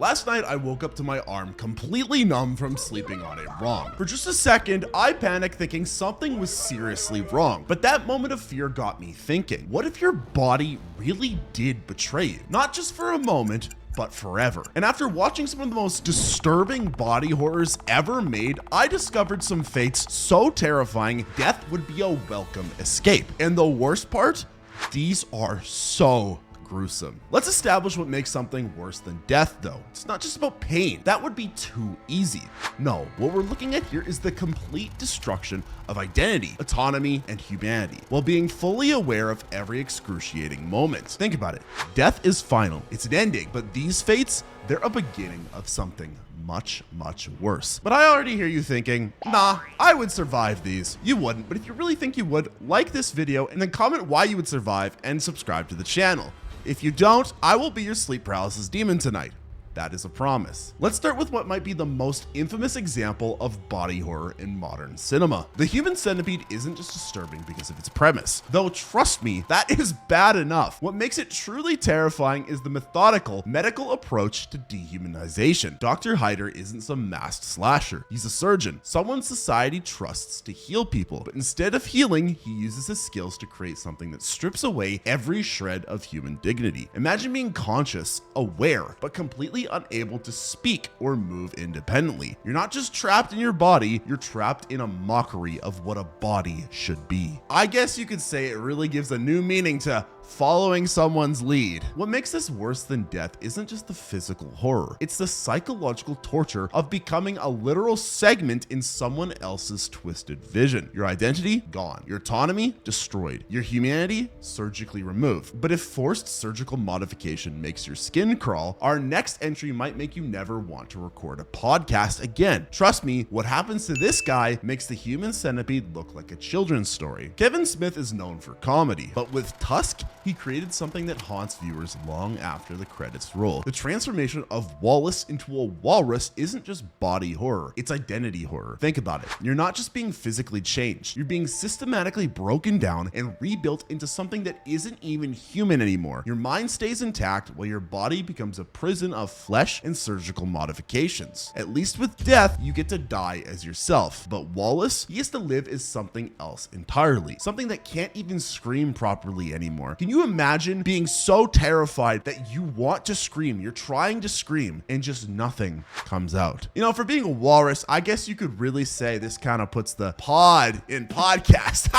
Last night, I woke up to my arm completely numb from sleeping on it wrong. For just a second, I panicked thinking something was seriously wrong. But that moment of fear got me thinking, what if your body really did betray you? Not just for a moment, but forever. And after watching some of the most disturbing body horrors ever made, I discovered some fates so terrifying, death would be a welcome escape. And the worst part, these are so gruesome. Let's establish what makes something worse than death though. It's not just about pain. That would be too easy. No, what we're looking at here is the complete destruction of identity, autonomy, and humanity, while being fully aware of every excruciating moment. Think about it. Death is final. It's an ending, but these fates, they're a beginning of something much, much worse. But I already hear you thinking, nah, I would survive these. You wouldn't, but if you really think you would, like this video and then comment why you would survive and subscribe to the channel. If you don't, I will be your sleep paralysis demon tonight. That is a promise. Let's start with what might be the most infamous example of body horror in modern cinema. The human centipede isn't just disturbing because of its premise, though trust me, that is bad enough. What makes it truly terrifying is the methodical medical approach to dehumanization. Dr. Hyder isn't some masked slasher. He's a surgeon, someone society trusts to heal people, but instead of healing, he uses his skills to create something that strips away every shred of human dignity. Imagine being conscious, aware, but completely unable to speak or move independently. You're not just trapped in your body, you're trapped in a mockery of what a body should be. I guess you could say it really gives a new meaning to following someone's lead. What makes this worse than death isn't just the physical horror, it's the psychological torture of becoming a literal segment in someone else's twisted vision. Your identity, gone. Your autonomy, destroyed. Your humanity, surgically removed. But if forced surgical modification makes your skin crawl, our next entry might make you never want to record a podcast again. Trust me, what happens to this guy makes the human centipede look like a children's story. Kevin Smith is known for comedy, but with Tusk, he created something that haunts viewers long after the credits roll. The transformation of Wallace into a walrus isn't just body horror, it's identity horror. Think about it. You're not just being physically changed, you're being systematically broken down and rebuilt into something that isn't even human anymore. Your mind stays intact while your body becomes a prison of flesh and surgical modifications. At least with death, you get to die as yourself. But Wallace, he has to live as something else entirely. Something that can't even scream properly anymore. Can you imagine being so terrified that you want to scream, you're trying to scream, and just nothing comes out? You know, for being a walrus, I guess you could really say this kind of puts the pod in podcast.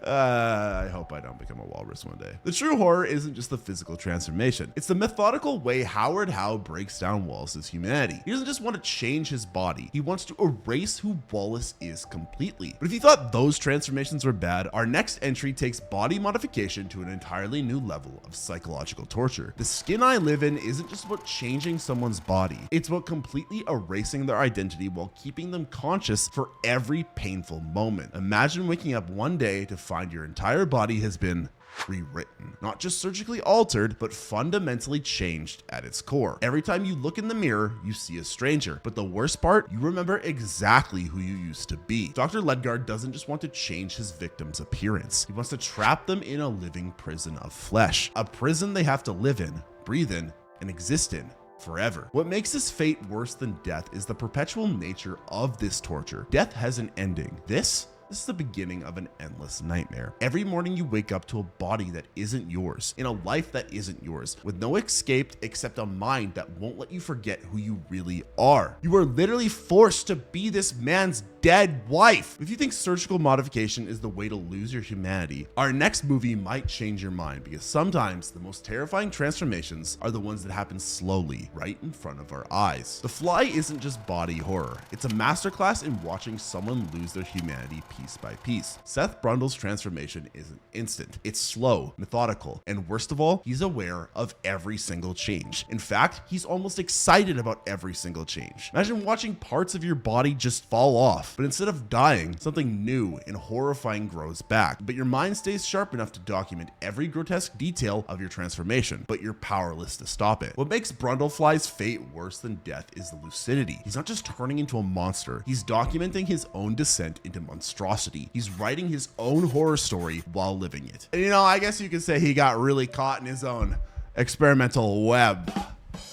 I hope I don't become a walrus one day. The true horror isn't just the physical transformation. It's the methodical way Howard Howe breaks down Wallace's humanity. He doesn't just want to change his body. He wants to erase who Wallace is completely. But if you thought those transformations were bad, our next entry takes body modification to an entirely new level of psychological torture. The Skin I Live In isn't just about changing someone's body. It's about completely erasing their identity while keeping them conscious for every painful moment. Imagine waking up one day to find your entire body has been rewritten, not just surgically altered, but fundamentally changed at its core. Every time you look in the mirror, you see a stranger, but the worst part, you remember exactly who you used to be. Dr. Ledgard doesn't just want to change his victim's appearance. He wants to trap them in a living prison of flesh, a prison they have to live in, breathe in, and exist in forever. What makes this fate worse than death is the perpetual nature of this torture. Death has an ending. This is the beginning of an endless nightmare. Every morning you wake up to a body that isn't yours, in a life that isn't yours, with no escape except a mind that won't let you forget who you really are. You are literally forced to be this man's dead wife. If you think surgical modification is the way to lose your humanity, our next movie might change your mind, because sometimes the most terrifying transformations are the ones that happen slowly, right in front of our eyes. The Fly isn't just body horror. It's a masterclass in watching someone lose their humanity piece by piece. Seth Brundle's transformation isn't instant. It's slow, methodical, and worst of all, he's aware of every single change. In fact, he's almost excited about every single change. Imagine watching parts of your body just fall off, but instead of dying, something new and horrifying grows back. But your mind stays sharp enough to document every grotesque detail of your transformation, but you're powerless to stop it. What makes Brundlefly's fate worse than death is the lucidity. He's not just turning into a monster, he's documenting his own descent into monstrosity. He's writing his own horror story while living it. And you know, I guess you could say he got really caught in his own experimental web.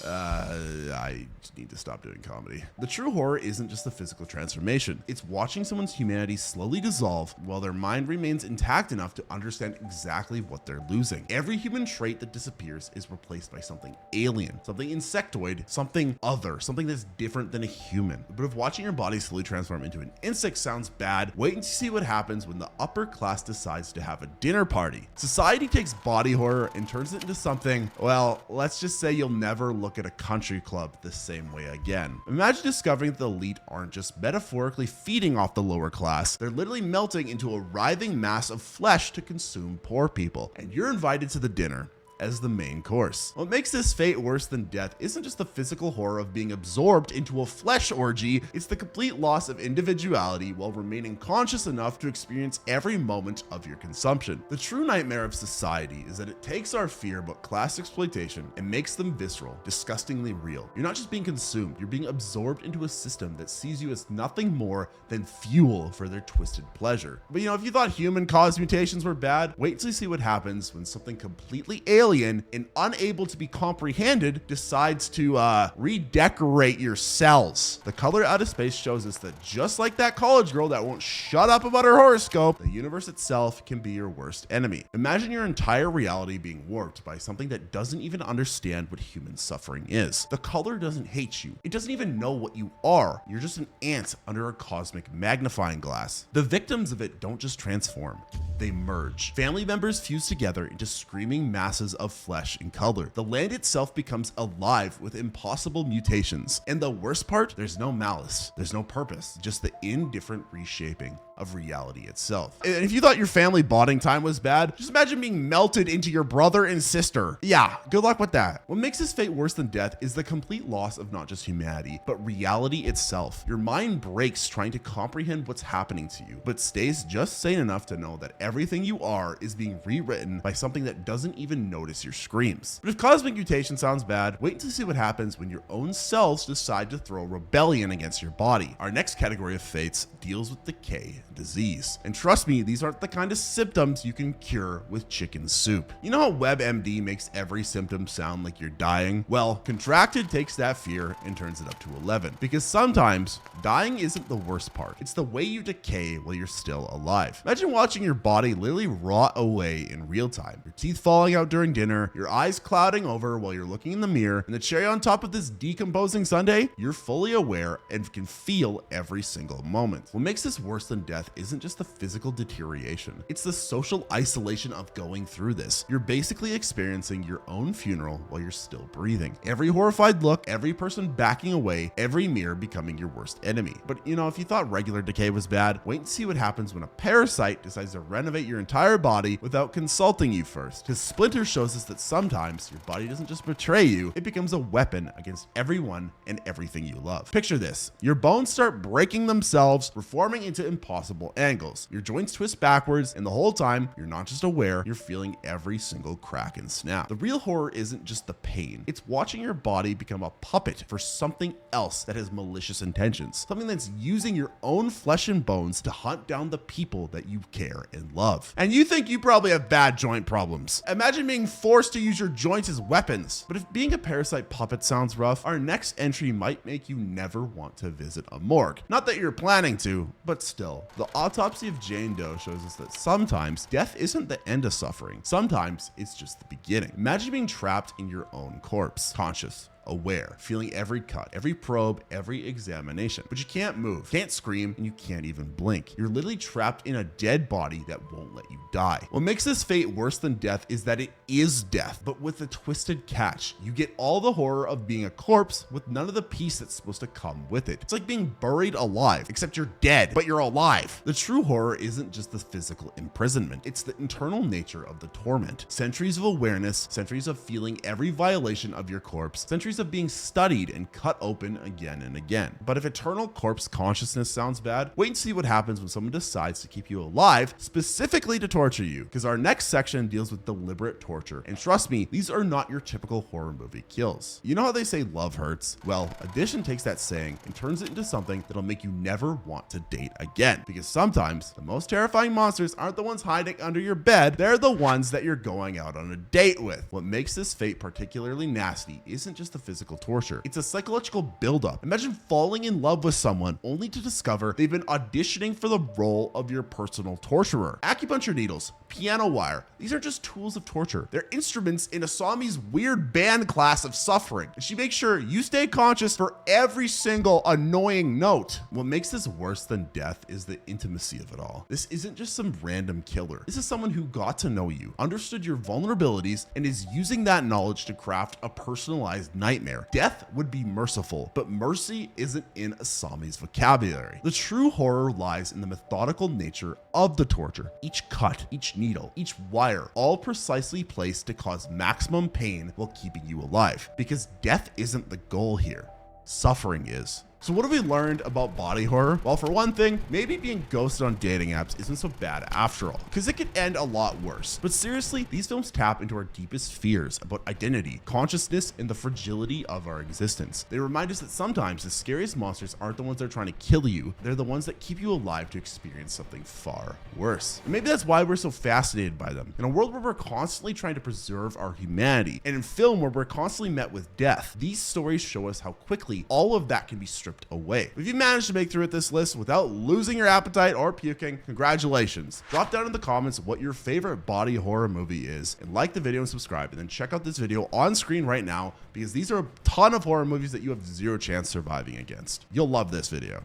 I need to stop doing comedy. The true horror isn't just the physical transformation. It's watching someone's humanity slowly dissolve while their mind remains intact enough to understand exactly what they're losing. Every human trait that disappears is replaced by something alien, something insectoid, something other, something that's different than a human. But if watching your body slowly transform into an insect sounds bad, wait and see what happens when the upper class decides to have a dinner party. Society takes body horror and turns it into something, well, let's just say you'll never look at a country club the same way again. Imagine discovering that the elite aren't just metaphorically feeding off the lower class, they're literally melting into a writhing mass of flesh to consume poor people, and you're invited to the dinner as the main course. What makes this fate worse than death isn't just the physical horror of being absorbed into a flesh orgy, it's the complete loss of individuality while remaining conscious enough to experience every moment of your consumption. The true nightmare of society is that it takes our fear about class exploitation and makes them visceral, disgustingly real. You're not just being consumed, you're being absorbed into a system that sees you as nothing more than fuel for their twisted pleasure. But if you thought human-caused mutations were bad, wait till you see what happens when something completely alien and unable to be comprehended decides to redecorate your cells. The Color Out of Space shows us that just like that college girl that won't shut up about her horoscope, the universe itself can be your worst enemy. Imagine your entire reality being warped by something that doesn't even understand what human suffering is. The color doesn't hate you. It doesn't even know what you are. You're just an ant under a cosmic magnifying glass. The victims of it don't just transform, they merge. Family members fuse together into screaming masses of flesh and color. The land itself becomes alive with impossible mutations. And the worst part, there's no malice, there's no purpose, just the indifferent reshaping of reality itself. And if you thought your family bonding time was bad, just imagine being melted into your brother and sister. Yeah, good luck with that. What makes this fate worse than death is the complete loss of not just humanity, but reality itself. Your mind breaks trying to comprehend what's happening to you, but stays just sane enough to know that everything you are is being rewritten by something that doesn't even notice your screams. But if cosmic mutation sounds bad, wait to see what happens when your own cells decide to throw rebellion against your body. Our next category of fates deals with decay and disease. And trust me, these aren't the kind of symptoms you can cure with chicken soup. You know how WebMD makes every symptom sound like you're dying? Well, Contracted takes that fear and turns it up to 11. Because sometimes dying isn't the worst part. It's the way you decay while you're still alive. Imagine watching your body literally rot away in real time. Your teeth falling out during dinner, your eyes clouding over while you're looking in the mirror, and the cherry on top of this decomposing sundae, you're fully aware and can feel every single moment. What makes this worse than death isn't just the physical deterioration. It's the social isolation of going through this. You're basically experiencing your own funeral while you're still breathing. Every horrified look, every person backing away, every mirror becoming your worst enemy. But if you thought regular decay was bad, wait and see what happens when a parasite decides to renovate your entire body without consulting you first. Because Splinter shows us that sometimes your body doesn't just betray you, it becomes a weapon against everyone and everything you love. Picture this. Your bones start breaking themselves, reforming into impossible angles. Your joints twist backwards, and the whole time, you're not just aware, you're feeling every single crack and snap. The real horror isn't just the pain. It's watching your body become a puppet for something else that has malicious intentions. Something that's using your own flesh and bones to hunt down the people that you care and love. And you think you probably have bad joint problems. Imagine being forced to use your joints as weapons. But if being a parasite puppet sounds rough, our next entry might make you never want to visit a morgue. Not that you're planning to, but still. The Autopsy of Jane Doe shows us that sometimes death isn't the end of suffering. Sometimes it's just the beginning. Imagine being trapped in your own corpse, conscious, aware, feeling every cut, every probe, every examination. But you can't move, can't scream, and you can't even blink. You're literally trapped in a dead body that won't let you die. What makes this fate worse than death is that it is death, but with a twisted catch. You get all the horror of being a corpse with none of the peace that's supposed to come with it. It's like being buried alive, except you're dead, but you're alive. The true horror isn't just the physical imprisonment, it's the internal nature of the torment. Centuries of awareness, centuries of feeling every violation of your corpse, centuries of being studied and cut open again and again. But if eternal corpse consciousness sounds bad, wait and see what happens when someone decides to keep you alive specifically to torture you, because our next section deals with deliberate torture. And trust me, these are not your typical horror movie kills. You know how they say love hurts? Well, Addition takes that saying and turns it into something that'll make you never want to date again. Because sometimes the most terrifying monsters aren't the ones hiding under your bed, they're the ones that you're going out on a date with. What makes this fate particularly nasty isn't just the of physical torture. It's a psychological buildup. Imagine falling in love with someone only to discover they've been auditioning for the role of your personal torturer. Acupuncture needles, piano wire, these are just tools of torture. They're instruments in Asami's weird band class of suffering, and she makes sure you stay conscious for every single annoying note. What makes this worse than death is the intimacy of it all. This isn't just some random killer. This is someone who got to know you, understood your vulnerabilities, and is using that knowledge to craft a personalized nightmare. Death would be merciful, but mercy isn't in Asami's vocabulary. The true horror lies in the methodical nature of the torture. Each cut, each needle, each wire, all precisely placed to cause maximum pain while keeping you alive. Because death isn't the goal here. Suffering is. So what have we learned about body horror? Well, for one thing, maybe being ghosted on dating apps isn't so bad after all, because it could end a lot worse. But seriously, these films tap into our deepest fears about identity, consciousness, and the fragility of our existence. They remind us that sometimes the scariest monsters aren't the ones that are trying to kill you, they're the ones that keep you alive to experience something far worse. And maybe that's why we're so fascinated by them. In a world where we're constantly trying to preserve our humanity, and in film where we're constantly met with death, these stories show us how quickly all of that can be stripped away. If you managed to make through this list without losing your appetite or puking, congratulations. Drop down in the comments what your favorite body horror movie is, and like the video and subscribe, and then check out this video on screen right now, because these are a ton of horror movies that you have zero chance surviving against. You'll love this video.